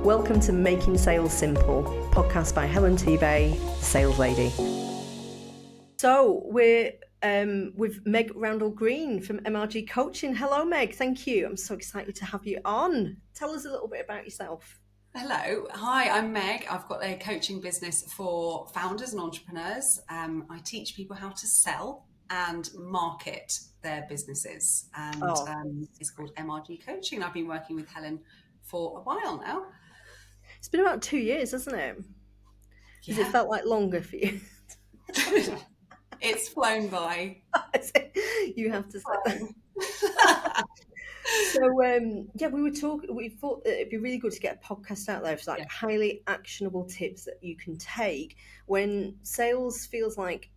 Welcome to Making Sales Simple, podcast by Helen Tebay, Sales Lady. So we're with Meg Roundell Greene from MRG Coaching. Hello, Meg. Thank you. I'm so excited to have you on. Tell us a little bit about yourself. Hello. Hi, I'm Meg. I've got a coaching business for founders and entrepreneurs. I teach people how to sell and market their businesses. And it's called MRG Coaching. I've been working with Helen for a while now. It's been about 2 years, hasn't it? Yeah. Has it felt like longer for you? It's flown by. You have to say. So we thought that it'd be really good to get a podcast out there for highly actionable tips that you can take when sales feels like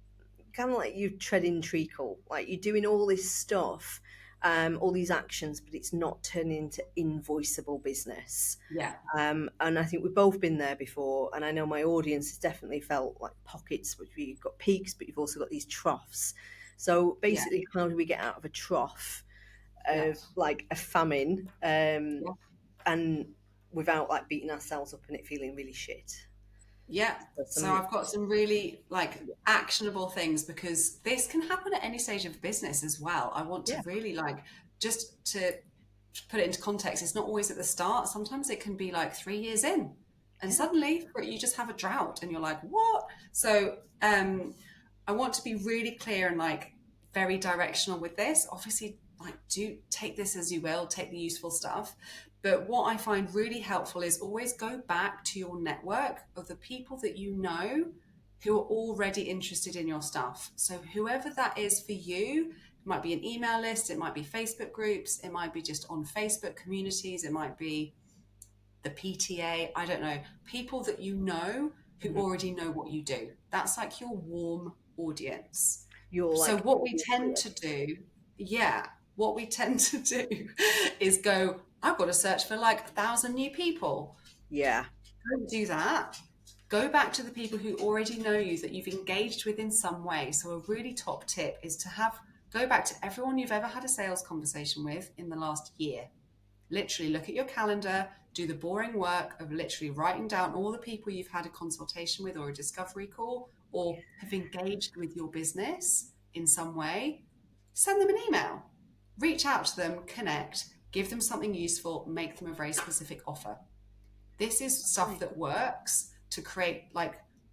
kind of like you're treading treacle, like you're doing all this stuff, all these actions, but it's not turning into invoiceable business. Yeah. And I think we've both been there before, and I know my audience has definitely felt like pockets, which you've got peaks, but you've also got these troughs. So basically, how do we get out of a trough of like a famine, and without like beating ourselves up and it feeling really shit? Yeah. So I've got some really actionable things, because this can happen at any stage of business as well. I want to really just to put it into context, it's not always at the start. Sometimes it can be like 3 years in and suddenly you just have a drought and you're like, what? So I want to be really clear and very directional with this. Obviously, do take this as you will, take the useful stuff. But what I find really helpful is always go back to your network of the people that you know who are already interested in your stuff. So whoever that is for you, it might be an email list, it might be Facebook groups, it might be just on Facebook communities, it might be the PTA, I don't know. People that you know who already know what you do. That's like your warm audience. So what we tend to do, what we tend to do is go, I've got to search for 1,000 new people. Yeah. Don't do that. Go back to the people who already know you, that you've engaged with in some way. So a really top tip is to go back to everyone you've ever had a sales conversation with in the last year. Literally look at your calendar, do the boring work of literally writing down all the people you've had a consultation with or a discovery call or have engaged with your business in some way. Send them an email. Reach out to them, connect, give them something useful, make them a very specific offer. This is stuff that works to create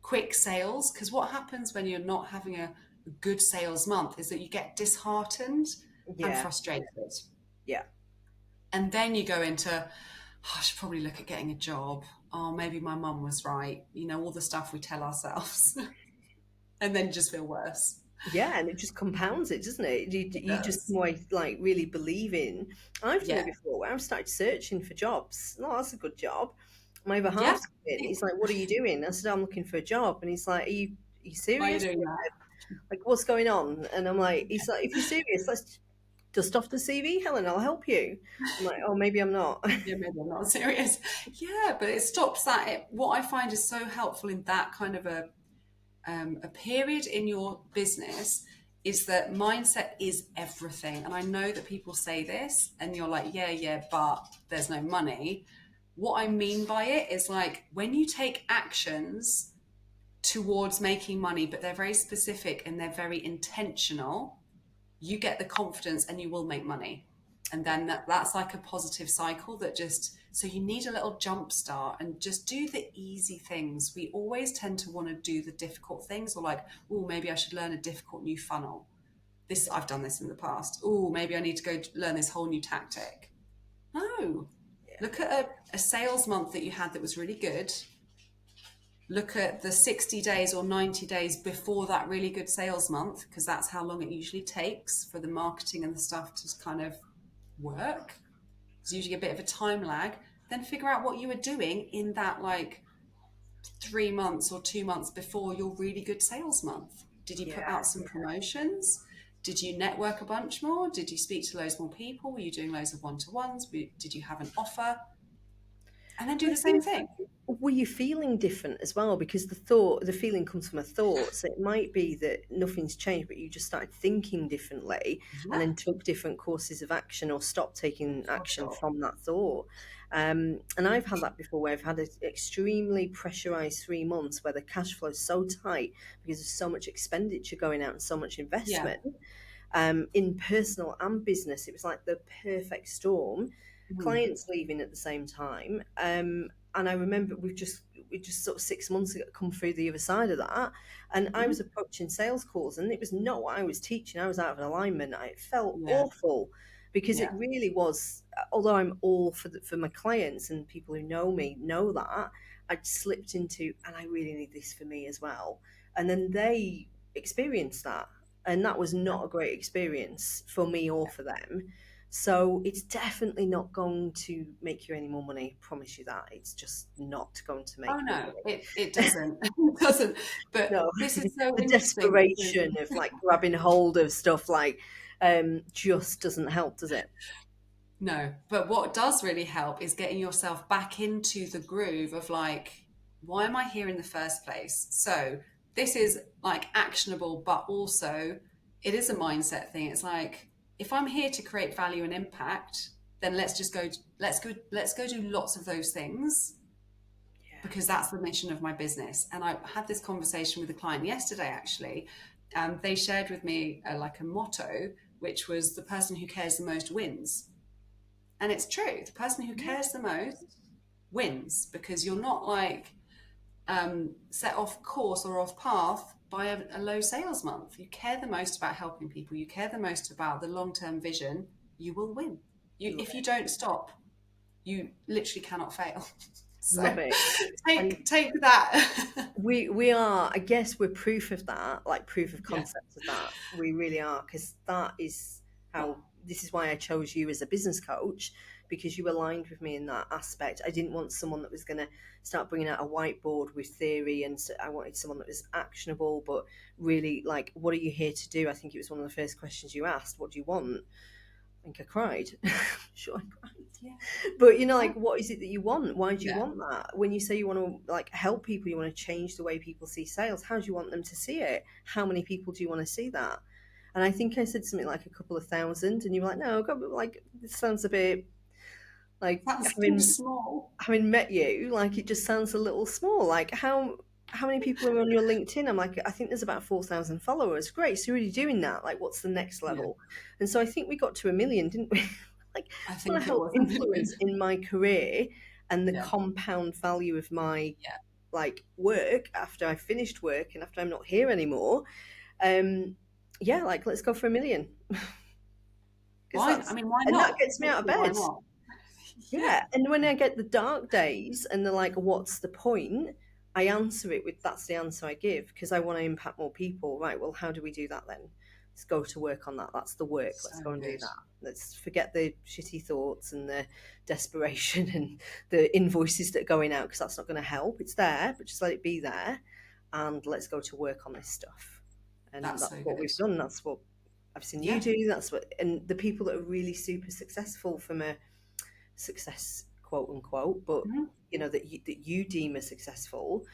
quick sales, because what happens when you're not having a good sales month is that you get disheartened and frustrated. Yeah. And then you go into, I should probably look at getting a job. Oh, maybe my mum was right. All the stuff we tell ourselves. And then you just feel worse. Yeah, and it just compounds it, doesn't it? You just more really believe in. I've done it before where I've started searching for jobs. No, that's a good job. My other half's he's like, "What are you doing?" I said, "I'm looking for a job," and he's like, "Are you serious? Why are you doing that? What's going on?" And I'm like, "He's like, if you're serious, let's dust off the CV, Helen. I'll help you." I'm like, "Oh, maybe I'm not." Yeah, maybe I'm not serious. Yeah, but it stops that. What I find is so helpful in that kind of a period in your business is that mindset is everything. And I know that people say this and you're like, yeah, but there's no money. What I mean by it is when you take actions towards making money, but they're very specific and they're very intentional, you get the confidence and you will make money. And then that's like a positive cycle that so you need a little jump start and just do the easy things. We always tend to want to do the difficult things, or maybe I should learn a difficult new funnel. I've done this in the past. Maybe I need to go learn this whole new tactic. No. Look at a sales month that you had that was really good. Look at the 60 days or 90 days before that really good sales month, because that's how long it usually takes for the marketing and the stuff to kind of work. It's usually a bit of a time lag. Then figure out what you were doing in that 3 months or 2 months before your really good sales month. Did you put out some promotions? Did you network a bunch more? Did you speak to loads more people? Were you doing loads of one-to-ones? Did you have an offer? And then do the same thing. Were you feeling different as well? Because the feeling comes from a thought. So it might be that nothing's changed, but you just started thinking differently and then took different courses of action or stopped taking action from that thought. And I've had that before where I've had an extremely pressurized 3 months where the cash flow is so tight because there's so much expenditure going out and so much Yeah. investment in personal and business. It was like the perfect storm. Mhm. Clients leaving at the same time. And I remember we just sort of 6 months ago come through the other side of that. And I Mhm. was approaching sales calls and it was not what I was teaching. I was out of alignment. It felt Yeah. awful because it Yeah. really was, although I'm all for my clients and people who know me know that, I'd slipped into, and I really need this for me as well. And then they experienced that. And that was not a great experience for me or for them. So it's definitely not going to make you any more money. I promise you that. It's just not going to Oh make you any no, money. it doesn't. It doesn't. But No, this is so the interesting because desperation of like grabbing hold of stuff like just doesn't help, does it? no, but what does really help is getting yourself back into the groove of like, why am I here in the first place? So this is like actionable, but also it is a mindset thing. It's like, if I'm here to create value and impact, then let's go do lots of those things Yeah. because that's the mission of my business. And I had this conversation with a client yesterday, actually. They shared with me like a motto, which was the person who cares the most wins. And it's true. The person who Yeah. cares the most wins because you're not like set off course or off path by a low sales month. You care the most about helping people. You care the most about the long-term vision. You will win. Love If you it. don't stop, you literally cannot fail. So Love it. And take that. we are, I guess we're proof of that, like proof of Yeah. concept of that. We really are, because that is how, this is why I chose you as a business coach, because you aligned with me in that aspect. I didn't want someone that was going to start bringing out a whiteboard with theory, and so I wanted someone that was actionable, but really like, what are you here to do? I think it was one of the first questions you asked, what do you want? I think I cried. Sure, I cried. Yeah. But like, what is it that you want? Why do you Yeah. want that? When you say you want to like help people, you want to change the way people see sales. How do you want them to see it? How many people do you want to see that? And I think I said something like a couple of thousand, and you were like, no, God, like this sounds a bit like That's too having small. met you, like it just sounds a little small. Like how many people are on your LinkedIn? I'm like, I think there's about 4,000 followers. Great, so you're already doing that. Like, what's the next Yeah. level? And so I think we got to 1 million, didn't we? Like, I I want think to it help was a influence million. in my career and the Yeah. compound value of my Yeah. like work after I finished work and after I'm not here anymore. Um, yeah, like let's go for 1 million because Why? I that's, mean, why and that not? gets me out of Literally, why bed. not? Yeah. Yeah, and when I get the dark days and they're like, what's the point? I answer it with, that's the answer I give because I want to impact more people. Right, well, how do we do that then? Let's go to work on that. That's the work. So Let's go and do good. that. Let's forget the shitty thoughts and the desperation and the invoices that are going out because that's not going to help. It's there, but just let it be there. And let's go to work on this stuff. And That's that's so what good. we've done. That's what I've seen you Yeah. do. That's what, and the people that are really super successful from a success, quote unquote, but Mhm. that you deem as successful,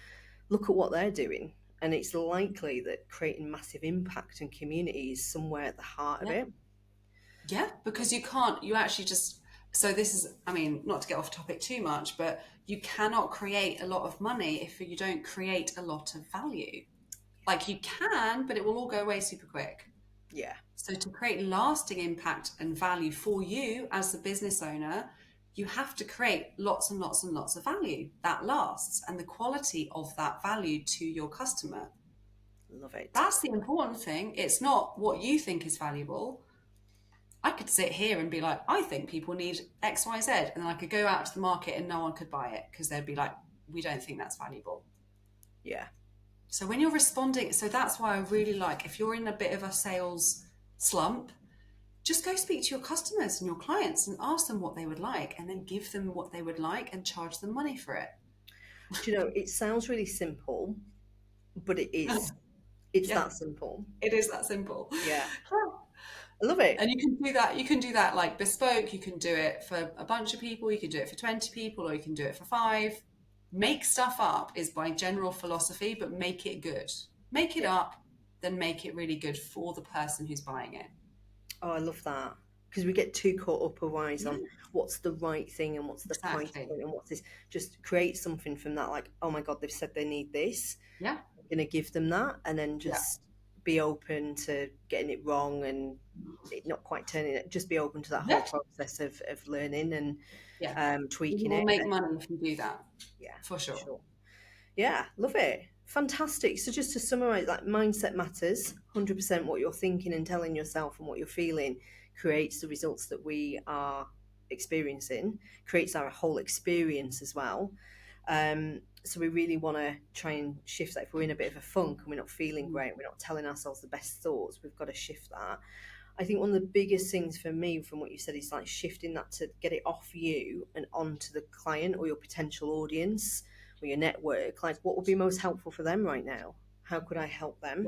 look at what they're doing, and it's likely that creating massive impact and community is somewhere at the heart of Yeah. it. Yeah. Because you can't, you actually just, so this is, I mean, not to get off topic too much, but you cannot create a lot of money if you don't create a lot of value. Like you can, but it will all go away super quick. Yeah, So to create lasting impact and value for you as the business owner, you have to create lots and lots and lots of value that lasts and the quality of that value to your customer. love it. That's the important thing. It's not what you think is valuable. I could sit here and be like, I think people need X, Y, Z. And then I could go out to the market and no one could buy it because they'd be like, we don't think that's valuable. Yeah, So when you're responding, so that's why I really like if you're in a bit of a sales slump, just go speak to your customers and your clients and ask them what they would like and then give them what they would like and charge them money for it. do you know, it sounds really simple, but it is, it's Yeah, that simple. it is that simple. Yeah, I love it. And you can do that like bespoke, you can do it for a bunch of people, you can do it for 20 people, or you can do it for 5. Make stuff up is my general philosophy, but make it good. Make it Yeah. up, then make it really good for the person who's buying it. Oh, I love that. because we get too caught up otherwise on what's the right thing and what's the price Exactly. point and what's this. Just create something from that, like, oh my God, they've said they need this. Yeah. I'm going to give them that, and then just be open to getting it wrong and it not quite turning it. Just be open to that whole process of learning and tweaking You will it. make money if you do that. Yeah, for sure. Yeah, love it. Fantastic. So just to summarize, like, mindset matters. 100% what you're thinking and telling yourself and what you're feeling creates the results that we are experiencing, creates our whole experience as well. So we really want to try and shift that. If we're in a bit of a funk and we're not feeling great, we're not telling ourselves the best thoughts, we've got to shift that. I think one of the biggest things for me from what you said is like shifting that to get it off you and onto the client or your potential audience or your network. Like, what would be most helpful for them right now? How could I help them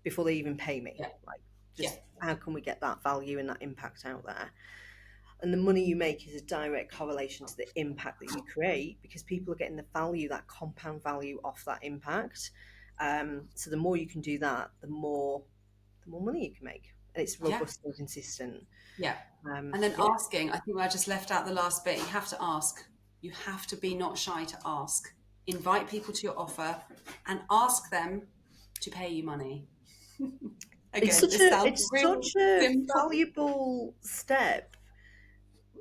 before they even pay me? Like, just how can we get that value and that impact out there? And the money you make is a direct correlation to the impact that you create, because people are getting the value, that compound value off that impact. So the more you can do that, the more money you can make. And it's robust and consistent. And then asking, I think I just left out the last bit. You have to ask. You have to be not shy to ask. Invite people to your offer and ask them to pay you money. Again, it's such a valuable step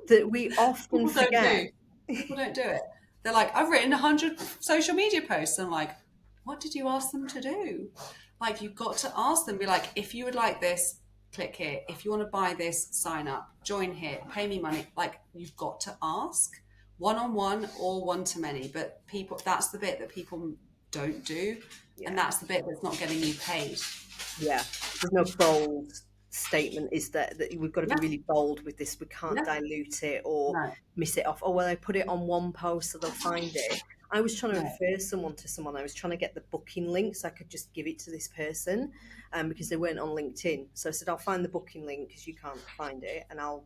that we often forget. People don't do it. They're like, I've written 100 social media posts. And I'm like, what did you ask them to do? Like, you've got to ask them, be like, if you would like this, click here. If you want to buy this, sign up, join here, pay me money. Like, you've got to ask one-on-one or one-to-many. But people, that's the bit that people don't do. And that's the bit that's not getting you paid. Yeah. There's no bold statement, is that we've got to be really bold with this. We can't dilute it or miss it off. Oh, well, I put it on one post so they'll find it. I was trying to refer someone to someone. I was trying to get the booking link so I could just give it to this person because they weren't on LinkedIn. So I said, I'll find the booking link because you can't find it, and I'll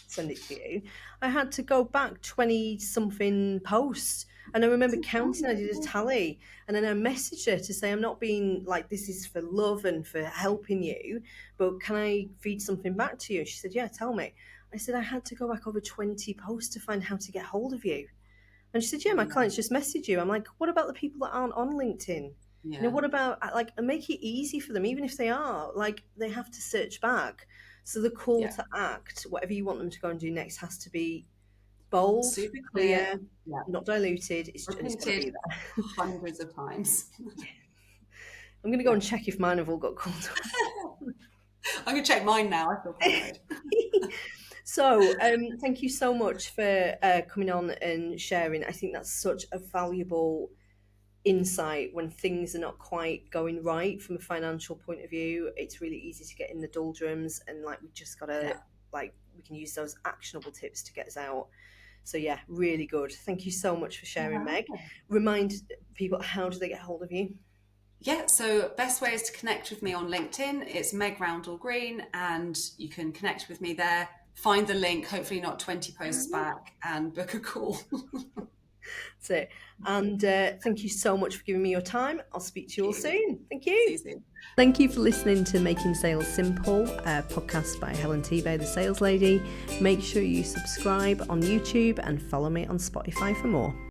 send it to you. I had to go back 20-something posts. And I remember counting, I did a tally, and then I messaged her to say, I'm not being like, this is for love and for helping you, but can I feed something back to you? She said, yeah, tell me. I said, I had to go back over 20 posts to find how to get hold of you. And she said, yeah, my clients just message you. I'm like, what about the people that aren't on LinkedIn? You know, what about, like, and make it easy for them, even if they are, like, they have to search back. So the call to act, whatever you want them to go and do next, has to be bold, super clear, not diluted. It's got to be there hundreds of times. I'm going to go and check if mine have all got called. I'm going to check mine now. I feel paranoid. So thank you so much for coming on and sharing. I think that's such a valuable insight when things are not quite going right from a financial point of view. It's really easy to get in the doldrums, and like, we just got to like, we can use those actionable tips to get us out. So yeah, really good. Thank you so much for sharing, Meg. Remind people, how do they get hold of you? Yeah, so best way is to connect with me on LinkedIn. It's Meg Roundell Greene, and you can connect with me there. Find the link, hopefully not 20 posts back, and book a call. That's it. And thank you so much for giving me your time. I'll speak to you all soon. Thank you. See you soon. Thank you for listening to Making Sales Simple, a podcast by Helen Tebay, the sales lady. Make sure you subscribe on YouTube and follow me on Spotify for more.